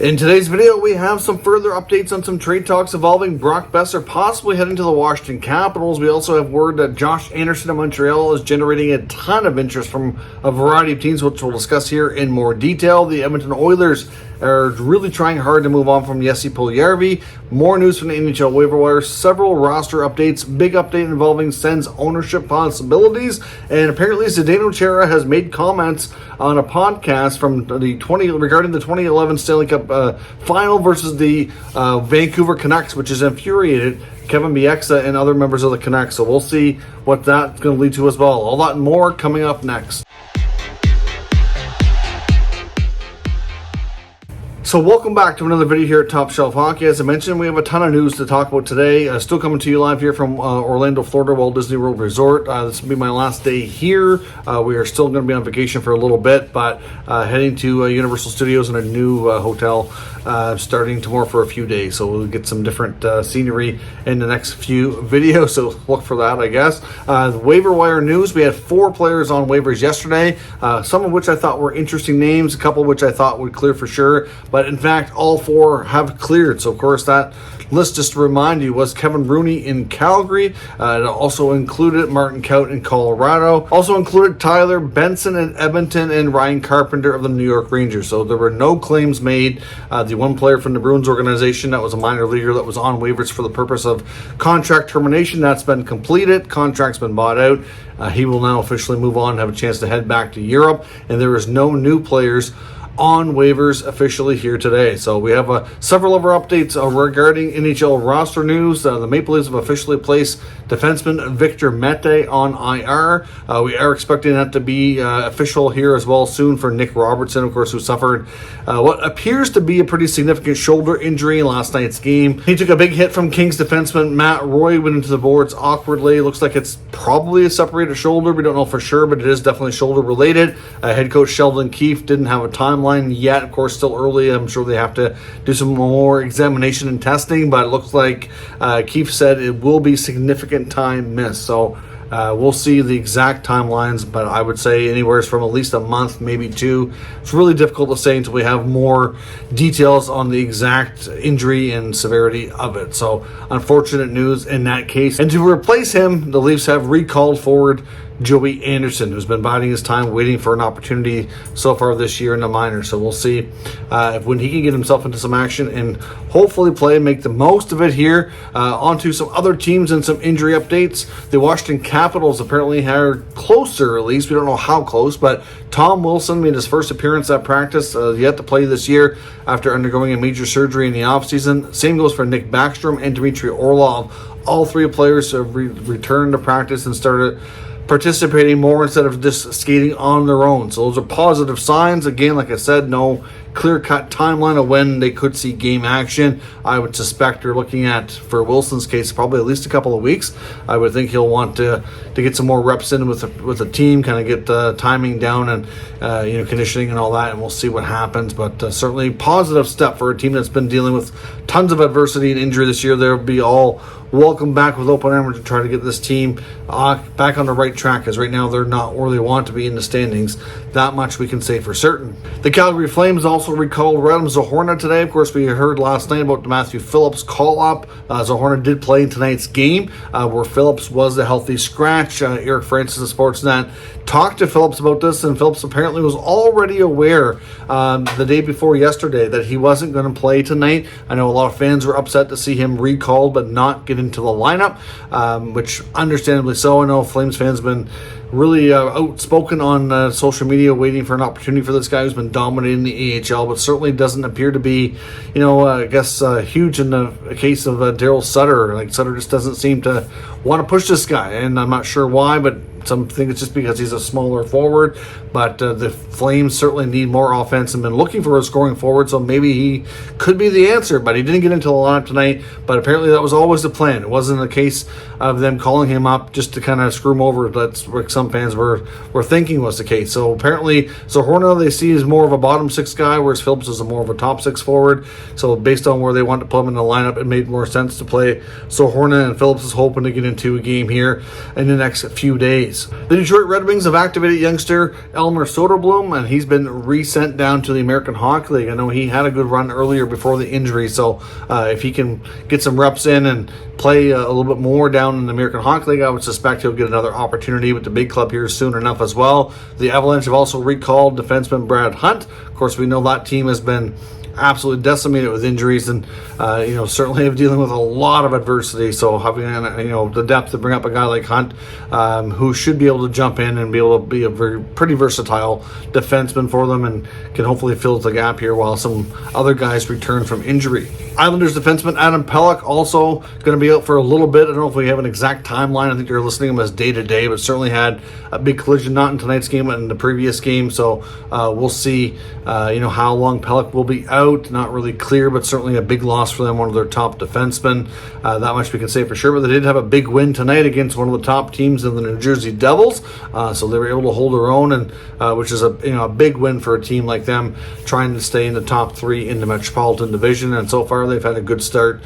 In today's video, we have some further updates on some trade talks involving Brock Boeser possibly heading to the Washington Capitals. We also have word that Josh Anderson of Montreal is generating a ton of interest from a variety of teams, which we'll discuss here in more detail. The Edmonton Oilers are really trying hard to move on from Jesse Puljujarvi. More news from the NHL waiver wire, several roster updates, big update involving Sens ownership possibilities, and apparently Chara has made comments on a podcast from regarding the 2011 Stanley Cup final versus the Vancouver Canucks, which has infuriated Kevin Bieksa and other members of the Canucks. So we'll see what that's going to lead to as well. All that and more coming up next. So welcome back to another video here at Top Shelf Hockey. As I mentioned, we have a ton of news to talk about today. Still coming to you live here from Orlando, Florida, Walt Disney World Resort. This will be my last day here. We are still going to be on vacation for a little bit, but heading to Universal Studios in a new hotel starting tomorrow for a few days. So we'll get some different scenery in the next few videos, so look for that, I guess. The waiver wire news, we had 4 players on waivers yesterday, some of which I thought were interesting names, a couple of which I thought would clear for sure, but in fact, all 4 have cleared. So, of course, that list, just to remind you, was Kevin Rooney in Calgary. It also included Martin Kaut in Colorado. Also included Tyler Benson in Edmonton and Ryan Carpenter of the New York Rangers. So there were no claims made. The one player from the Bruins organization that was a minor leaguer that was on waivers for the purpose of contract termination, that's been completed. Contract's been bought out. He will now officially move on and have a chance to head back to Europe. And there is no new players on waivers officially here today. So we have several other updates regarding NHL roster news. The Maple Leafs have officially placed defenseman Victor Mete on IR. We are expecting that to be official here as well soon for Nick Robertson, of course, who suffered what appears to be a pretty significant shoulder injury in last night's game. He took a big hit from Kings defenseman Matt Roy, went into the boards awkwardly. Looks like it's probably a separated shoulder. We don't know for sure, but it is definitely shoulder related. Head coach Sheldon Keefe didn't have a timeline yet. Of course, still early. I'm sure they have to do some more examination and testing, but it looks like Keefe said it will be significant time missed. So we'll see the exact timelines, but I would say anywhere from at least a month, maybe 2. It's really difficult to say until we have more details on the exact injury and severity of it. So unfortunate news in that case. And to replace him, the Leafs have recalled forward Joey Anderson, who's been biding his time, waiting for an opportunity so far this year in the minors. So we'll see when he can get himself into some action and hopefully play and make the most of it here. Onto some other teams and some injury updates. The Washington Capitals apparently are closer, at least. We don't know how close, but Tom Wilson made his first appearance at practice, yet to play this year after undergoing a major surgery in the offseason. Same goes for Nick Backstrom and Dmitry Orlov. All 3 players have returned to practice and started participating more instead of just skating on their own. So those are positive signs. Again, like I said, no clear-cut timeline of when they could see game action. I would suspect they're looking at, for Wilson's case, probably at least a couple of weeks. I would think he'll want to get some more reps in with the team, kind of get the timing down and conditioning and all that, and we'll see what happens. But certainly positive step for a team that's been dealing with tons of adversity and injury this year. They'll be all welcome back with open arms to try to get this team back on the right track, as right now they're not where they want to be in the standings. That much we can say for certain. The Calgary Flames also recalled Radim Zohorna today. Of course, we heard last night about the Matthew Phillips call-up. Zohorna did play in tonight's game where Phillips was a healthy scratch. Eric Francis of Sportsnet talked to Phillips about this, and Phillips apparently was already aware the day before yesterday that he wasn't going to play tonight. I know a lot of fans were upset to see him recalled but not get into the lineup, which understandably so. I know Flames fans have been really outspoken on social media, waiting for an opportunity for this guy who's been dominating the AHL, but certainly doesn't appear to be, I guess, huge in the case of Daryl Sutter. Like, Sutter just doesn't seem to want to push this guy, and I'm not sure why, but some think it's just because he's a smaller forward. But the Flames certainly need more offense and been looking for a scoring forward, so maybe he could be the answer. But he didn't get into the lineup tonight, but apparently that was always the plan. It wasn't a case of them calling him up just to kind of screw him over. That's what some fans were thinking was the case. So apparently Zohorna they see as more of a bottom 6 guy, whereas Phillips is more of a top 6 forward. So based on where they want to put him in the lineup, it made more sense to play Zohorna, and Phillips is hoping to get into a game here in the next few days. injuries. The Detroit Red Wings have activated youngster Elmer Soderblom, and he's been resent down to the American Hockey League. I know he had a good run earlier before the injury, so if he can get some reps in and play a little bit more down in the American Hockey League, I would suspect he'll get another opportunity with the big club here soon enough as well. The Avalanche have also recalled defenseman Brad Hunt. Of course, we know that team has been absolutely decimated with injuries, and certainly dealing with a lot of adversity. So having the depth to bring up a guy like Hunt, who should be able to jump in and be able to be a pretty versatile defenseman for them, and can hopefully fill the gap here while some other guys return from injury. Islanders defenseman Adam Pelech also going to be out for a little bit. I don't know if we have an exact timeline. I think they're listing him as day to day, but certainly had a big collision, not in tonight's game, but in the previous game. So we'll see how long Pelech will be out. Not really clear, but certainly a big loss for them, one of their top defensemen. That much we can say for sure. But they did have a big win tonight against one of the top teams in the New Jersey Devils. So they were able to hold their own, and which is a big win for a team like them, trying to stay in the top 3 in the Metropolitan Division. And so far they've had a good start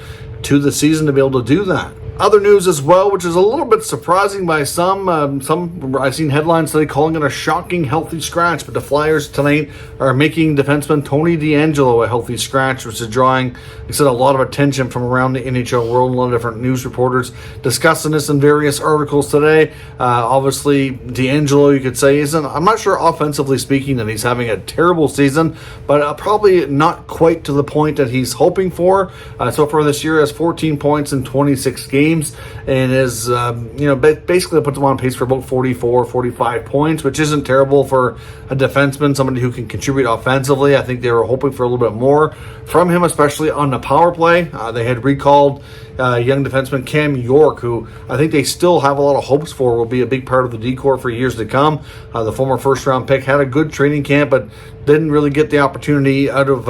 to the season to be able to do that. Other news as well, which is a little bit surprising by some I've seen headlines today calling it a shocking healthy scratch, but the Flyers tonight are making defenseman Tony Deangelo a healthy scratch, which is drawing, like I said, a lot of attention from around the NHL world. A lot of different news reporters discussing this in various articles today. Obviously, Deangelo, you could say, I'm not sure offensively speaking that he's having a terrible season, but probably not quite to the point that he's hoping for. So far this year has 14 points in 26 games. And is basically puts them on pace for about 44-45 points, which isn't terrible for a defenseman, somebody who can contribute offensively. I think they were hoping for a little bit more from him, especially on the power play. They had recalled young defenseman Cam York, who I think they still have a lot of hopes for will be a big part of the D-Corps for years to come. The former first-round pick had a good training camp, but didn't really get the opportunity out of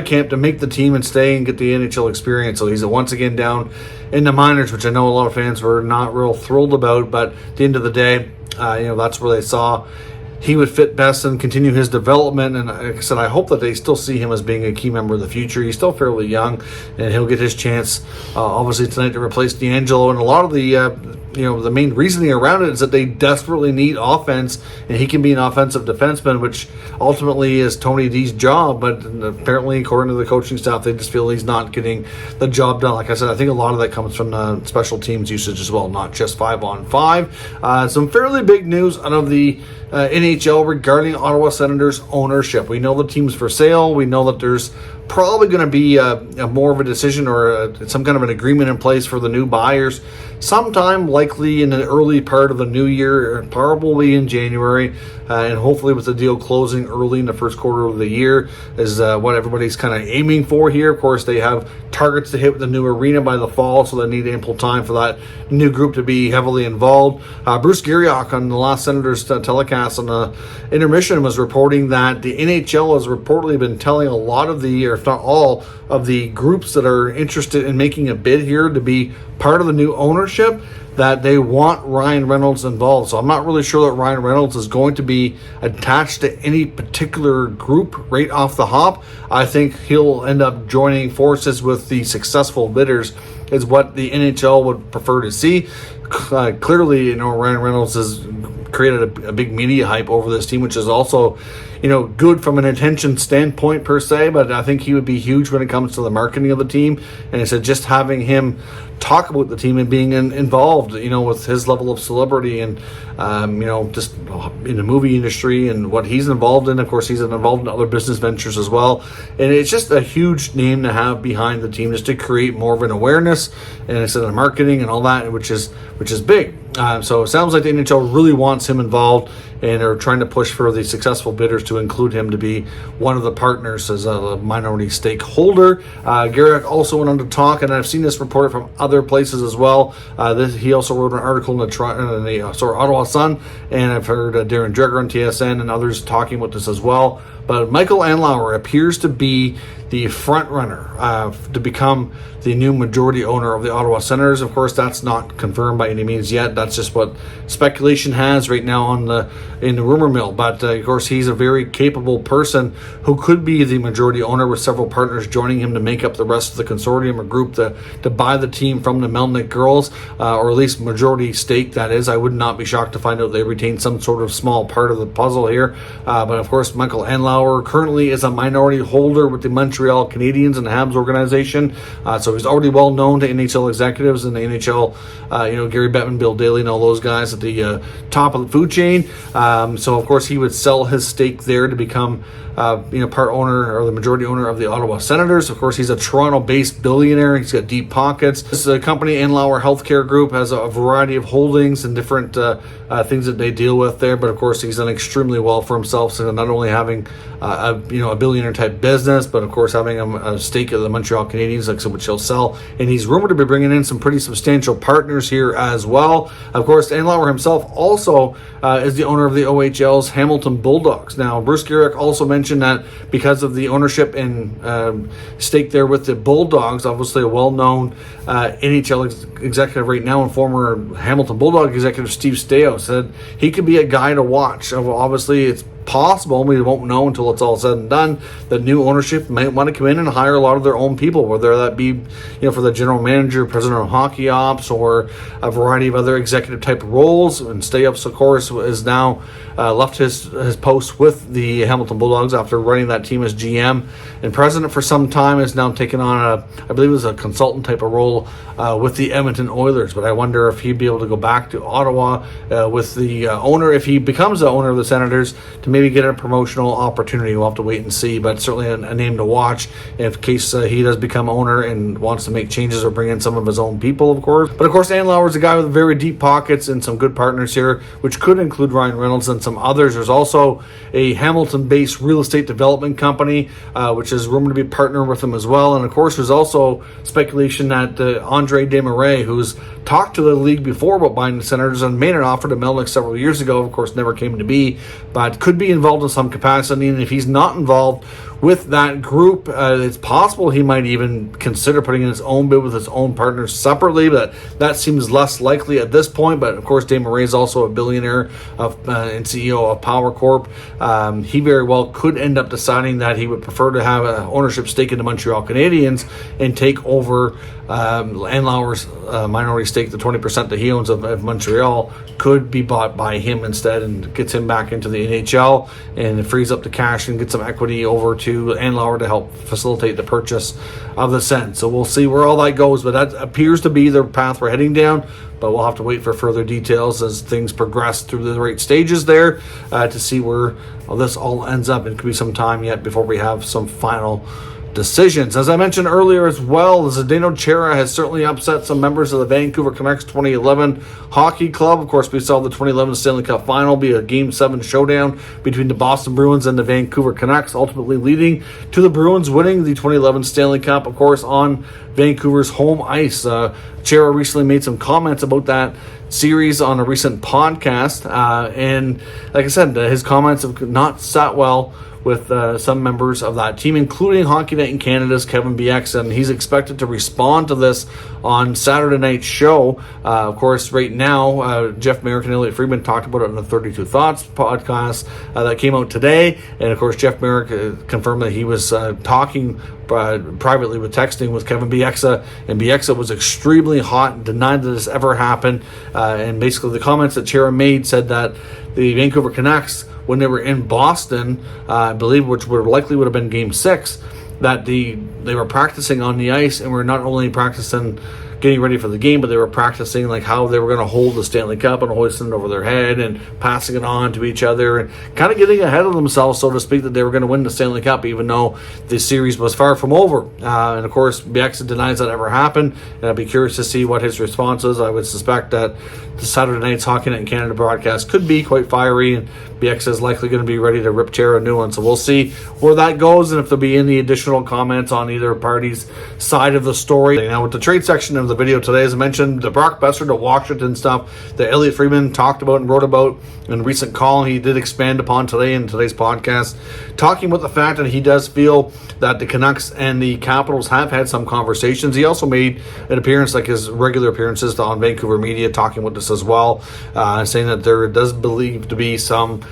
camp to make the team and stay and get the NHL experience. So he's once again down in the minors, which I know a lot of fans were not real thrilled about. But at the end of the day, that's where they saw he would fit best and continue his development. And like I said, I hope that they still see him as being a key member of the future. He's still fairly young, and he'll get his chance, obviously, tonight to replace Deangelo. And a lot of the main reasoning around it is that they desperately need offense, and he can be an offensive defenseman, which ultimately is Tony D's job. But apparently, according to the coaching staff, they just feel he's not getting the job done. Like I said, I think a lot of that comes from the special teams usage as well, not just 5-on-5. Some fairly big news out of the NHL regarding Ottawa Senators ownership. We know the team's for sale. We know that there's probably going to be a more of a decision or some kind of an agreement in place for the new buyers sometime likely in the early part of the new year, probably in January, and hopefully with the deal closing early in the first quarter of the year is what everybody's kind of aiming for here. Of course, they have targets to hit with the new arena by the fall, so they need ample time for that new group to be heavily involved. Bruce Garriock on the last Senators telecast on the intermission was reporting that the NHL has reportedly been telling a lot of the, or if not all, of the groups that are interested in making a bid here to be part of the new ownership that they want Ryan Reynolds involved. So I'm not really sure that Ryan Reynolds is going to be attached to any particular group right off the hop. I think he'll end up joining forces with the successful bidders is what the NHL would prefer to see. Clearly, Ryan Reynolds has created a big media hype over this team, which is also, good from an attention standpoint per se, but I think he would be huge when it comes to the marketing of the team. And so just having him talk about the team and being involved, with his level of celebrity and, just in the movie industry and what he's involved in. Of course, he's involved in other business ventures as well. And it's just a huge name to have behind the team just to create more of an awareness and instead of marketing and all that, which is big. So it sounds like the NHL really wants him involved and are trying to push for the successful bidders to include him to be one of the partners as a minority stakeholder. Garrett also went on to talk, and I've seen this reported from other places as well. He also wrote an article in the Ottawa Sun, and I've heard Darren Dreger on TSN and others talking about this as well. But Michael Andlauer appears to be the front runner to become the new majority owner of the Ottawa Senators. Of course, that's not confirmed by any means yet. That's just what speculation has right now in the rumor mill. But of course, he's a very capable person who could be the majority owner, with several partners joining him to make up the rest of the consortium or group to buy the team from the Melnyk girls, or at least majority stake, that is. I would not be shocked to find out they retain some sort of small part of the puzzle here. But of course, Michael Andlauer currently is a minority holder with the Montreal Canadiens and the Habs organization. So he's already well known to NHL executives and the NHL, Gary Bettman, Bill Daly, and all those guys at the top of the food chain. So of course, he would sell his stake there to become part owner or the majority owner of the Ottawa Senators. Of course, he's a Toronto-based billionaire. He's got deep pockets. This company, Andlauer Healthcare Group, has a variety of holdings and different things that they deal with there. But of course, he's done extremely well for himself. So not only having a billionaire type business, but of course having a stake of the Montreal Canadiens, which he'll sell. And he's rumored to be bringing in some pretty substantial partners here as well. Of course, Andlauer himself also is the owner of the OHL's Hamilton Bulldogs. Now, Bruce Garrick also mentioned that because of the ownership and stake there with the Bulldogs, obviously a well-known NHL executive right now and former Hamilton Bulldog executive Steve Staios said he could be a guy to watch. Obviously, it's possible, we won't know until it's all said and done, that new ownership might want to come in and hire a lot of their own people, whether that be for the general manager, president of hockey ops, or a variety of other executive type roles. And Staios, of course, is now left his post with the Hamilton Bulldogs after running that team as GM and president for some time. Is now taken on I believe it was a consultant type of role with the Edmonton Oilers. But I wonder if he'd be able to go back to Ottawa with the owner, if he becomes the owner of the Senators, to maybe get a promotional opportunity. We'll have to wait and see, but certainly a name to watch in case he does become owner and wants to make changes or bring in some of his own people, of course. But of course, Andlauer is a guy with very deep pockets and some good partners here, which could include Ryan Reynolds and some others. There's also a Hamilton-based real estate development company, which is rumored to be partnering with him as well. And of course, there's also speculation that Andre Desmarais, who's talked to the league before about buying the Senators and made an offer to Melnyk several years ago, of course never came to be, but could be involved in some capacity. And if he's not involved with that group, it's possible he might even consider putting in his own bid with his own partners separately, but that seems less likely at this point. But of course, Desmarais is also a billionaire and CEO of Power Corp. He very well could end up deciding that he would prefer to have an ownership stake in the Montreal Canadiens and take over Andlauer's minority stake, the 20% that he owns of Montreal, could be bought by him instead, and gets him back into the NHL and it frees up the cash and gets some equity over to Andlauer to help facilitate the purchase of the Sens. So we'll see where all that goes, but that appears to be the path we're heading down. But we'll have to wait for further details as things progress through the right stages there to see where this all ends up. It could be some time yet before we have some final decisions. As I mentioned earlier as well, Zdeno Chara has certainly upset some members of the Vancouver Canucks 2011 hockey club. Of course, we saw the 2011 Stanley Cup final be a Game 7 showdown between the Boston Bruins and the Vancouver Canucks, ultimately leading to the Bruins winning the 2011 Stanley Cup, of course, on Vancouver's home ice. Chara recently made some comments about that series on a recent podcast, and like I said, his comments have not sat well with some members of that team, including Hockey Night in Canada's Kevin Bieksa, and he's expected to respond to this on Saturday night's show. Of course, right now, Jeff Merrick and Elliot Friedman talked about it on the 32 Thoughts podcast that came out today, and of course, Jeff Merrick confirmed that he was talking privately texting with Kevin Bieksa, and Bieksa was extremely hot and denied that this ever happened, and basically the comments that Chara made said that the Vancouver Canucks, when they were in Boston, I believe, which would have been Game 6, that they were practicing on the ice, and were not only practicing getting ready for the game, but they were practicing like how they were going to hold the Stanley Cup and hoisting it over their head and passing it on to each other and kind of getting ahead of themselves, so to speak, that they were going to win the Stanley Cup, even though the series was far from over. And of course, Bieksa denies that ever happened, and I'd be curious to see what his response is. I would suspect that the Saturday night's Hockey Night in Canada broadcast could be quite fiery, and Bieksa is likely going to be ready to rip Chara a new one. So we'll see where that goes and if there'll be any additional comments on either party's side of the story. Now, with the trade section of the video today, as I mentioned, the Brock Boeser to Washington stuff that Elliotte Friedman talked about and wrote about in a recent call, he did expand upon today in today's podcast, talking about the fact that he does feel that the Canucks and the Capitals have had some conversations. He also made an appearance, like his regular appearances, on Vancouver media, talking about this as well, saying that there does believe to be some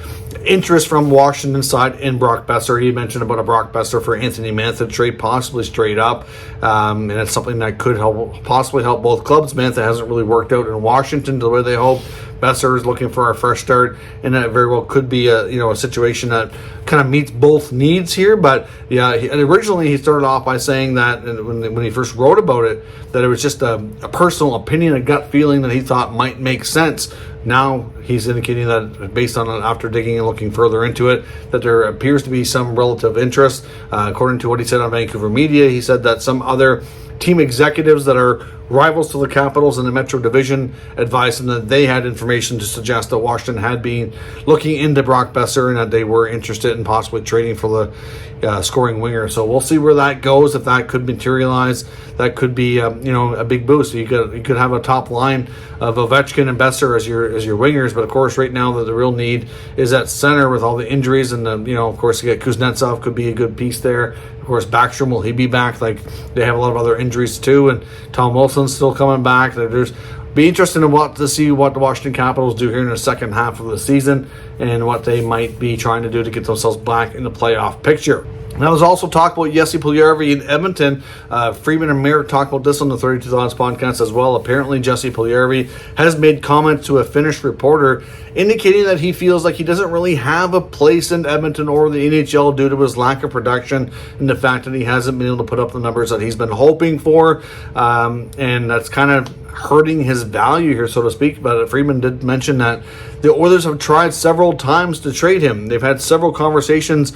interest from Washington side in Brock Boeser. He mentioned about a Brock Boeser for Anthony Mete trade, possibly straight up, and it's something that could possibly help both clubs. Mete hasn't really worked out in Washington the way they hope. Boeser is looking for a fresh start, and that very well could be a situation that kind of meets both needs here. But yeah, originally he started off by saying that when he first wrote about it, that it was just a personal opinion, a gut feeling that he thought might make sense. Now he's indicating that, based on it, after digging and looking further into it, that there appears to be some relative interest. According to what he said on Vancouver media, he said that some other team executives that are rivals to the Capitals in the Metro Division advised him that they had information to suggest that Washington had been looking into Brock Boeser and that they were interested in possibly trading for the scoring winger. So we'll see where that goes. If that could materialize, that could be a big boost. You could have a top line of Ovechkin and Boeser as your wingers, but of course right now the real need is at center with all the injuries, and of course you get Kuznetsov could be a good piece there. Of course, Backstrom, will he be back? Like, they have a lot of other injuries too, and Tom Wilson's still coming back. There's be interesting to see what the Washington Capitals do here in the second half of the season and what they might be trying to do to get themselves back in the playoff picture. Now, there's also talk about Jesse Puljujarvi in Edmonton. Friedman and Merritt talked about this on the 32 Thoughts podcast as well. Apparently, Jesse Puljujarvi has made comments to a Finnish reporter indicating that he feels like he doesn't really have a place in Edmonton or the NHL due to his lack of production and the fact that he hasn't been able to put up the numbers that he's been hoping for. And that's kind of hurting his value here, so to speak. But Friedman did mention that the Oilers have tried several times to trade him. They've had several conversations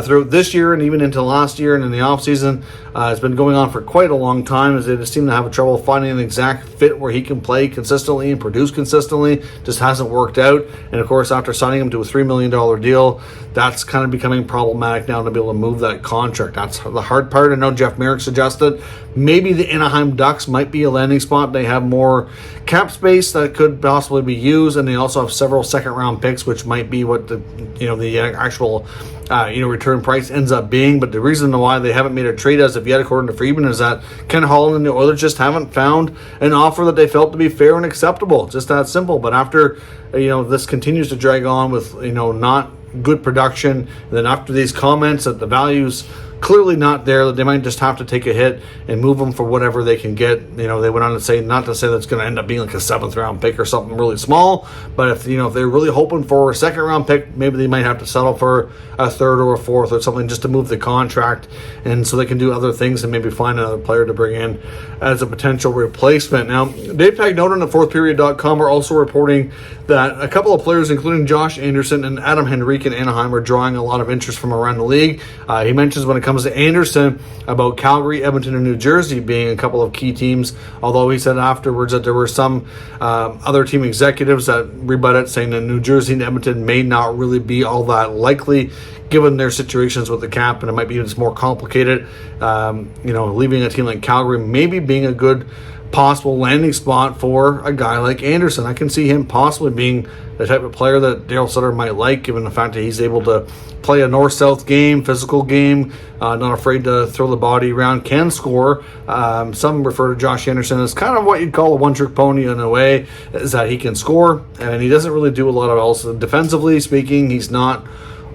throughout this year and even into last year and in the offseason. It's been going on for quite a long time, as they just seem to have trouble finding an exact fit where he can play consistently and produce consistently. Just hasn't worked out. And of course, after signing him to a $3 million deal, that's kind of becoming problematic now to be able to move that contract. That's the hard part. I know Jeff Merrick suggested maybe the Anaheim Ducks might be a landing spot. They have more cap space that could possibly be used, and they also have several second-round picks, which might be what the actual return price ends up being. But the reason why they haven't made a trade as of yet, according to Friedman, is that Ken Holland and the Oilers just haven't found an offer that they felt to be fair and acceptable. Just that simple. But after this continues to drag on with not good production, and then after these comments that the value's clearly not there, that they might just have to take a hit and move them for whatever they can get. They went on to say, not to say that's going to end up being like a 7th round pick or something really small, but if they're really hoping for a 2nd round pick, maybe they might have to settle for a 3rd or a 4th or something just to move the contract, and so they can do other things and maybe find another player to bring in as a potential replacement. Now, Dave Pagnotta and the fourthperiod.com are also reporting that a couple of players, including Josh Anderson and Adam Henrique in Anaheim, are drawing a lot of interest from around the league. He mentions when it comes to Anderson about Calgary, Edmonton, and New Jersey being a couple of key teams, although he said afterwards that there were some other team executives that rebutted, saying that New Jersey and Edmonton may not really be all that likely given their situations with the cap, and it might be just more complicated. Leaving a team like Calgary maybe being a good possible landing spot for a guy like Anderson. I can see him possibly being the type of player that Daryl Sutter might like, given the fact that he's able to play a north-south game, physical game, not afraid to throw the body around, can score. Some refer to Josh Anderson as kind of what you'd call a one-trick pony in a way, is that he can score, and he doesn't really do a lot of else. Defensively speaking, he's not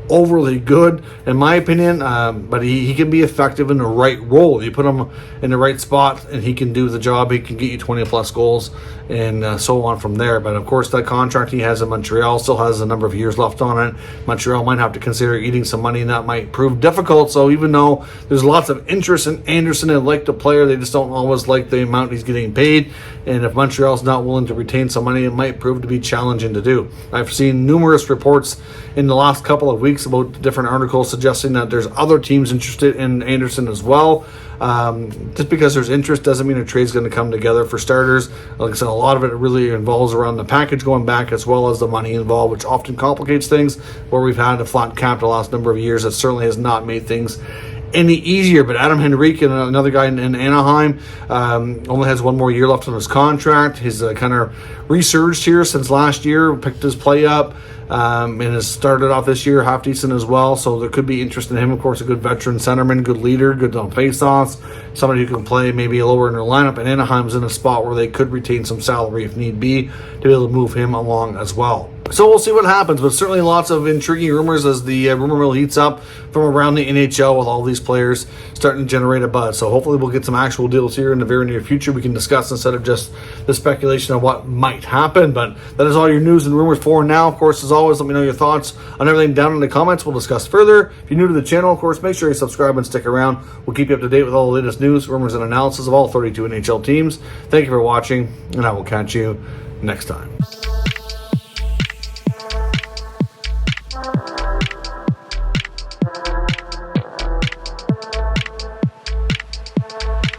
overly good, in my opinion, but he can be effective in the right role. You put him in the right spot and he can do the job. He can get you 20 plus goals and so on from there. But of course, that contract he has in Montreal still has a number of years left on it. Montreal might have to consider eating some money, and that might prove difficult. So even though there's lots of interest in Anderson and like the player, they just don't always like the amount he's getting paid. And if Montreal's not willing to retain some money, it might prove to be challenging to do. I've seen numerous reports in the last couple of weeks about different articles suggesting that there's other teams interested in Anderson as well. Just because there's interest doesn't mean a trade's going to come together. For starters, like I said, a lot of it really involves around the package going back as well as the money involved, which often complicates things. Where we've had a flat cap the last number of years, that certainly has not made things any easier. But Adam Henrique, and another guy in Anaheim, only has one more year left on his contract. He's kind of resurged here since last year, picked his play up, and has started off this year half decent as well. So there could be interest in him. Of course, a good veteran centerman, good leader, good on faceoffs, somebody who can play maybe lower in their lineup. And Anaheim's in a spot where they could retain some salary if need be to be able to move him along as well. So we'll see what happens, but certainly lots of intriguing rumors as the rumor mill heats up from around the NHL with all these players starting to generate a buzz. So hopefully we'll get some actual deals here in the very near future we can discuss instead of just the speculation of what might happen. But that is all your news and rumors for now. Of course, as always, let me know your thoughts on everything down in the comments. We'll discuss further. If you're new to the channel, of course, make sure you subscribe and stick around. We'll keep you up to date with all the latest news, rumors, and analysis of all 32 NHL teams. Thank you for watching, and I will catch you next time.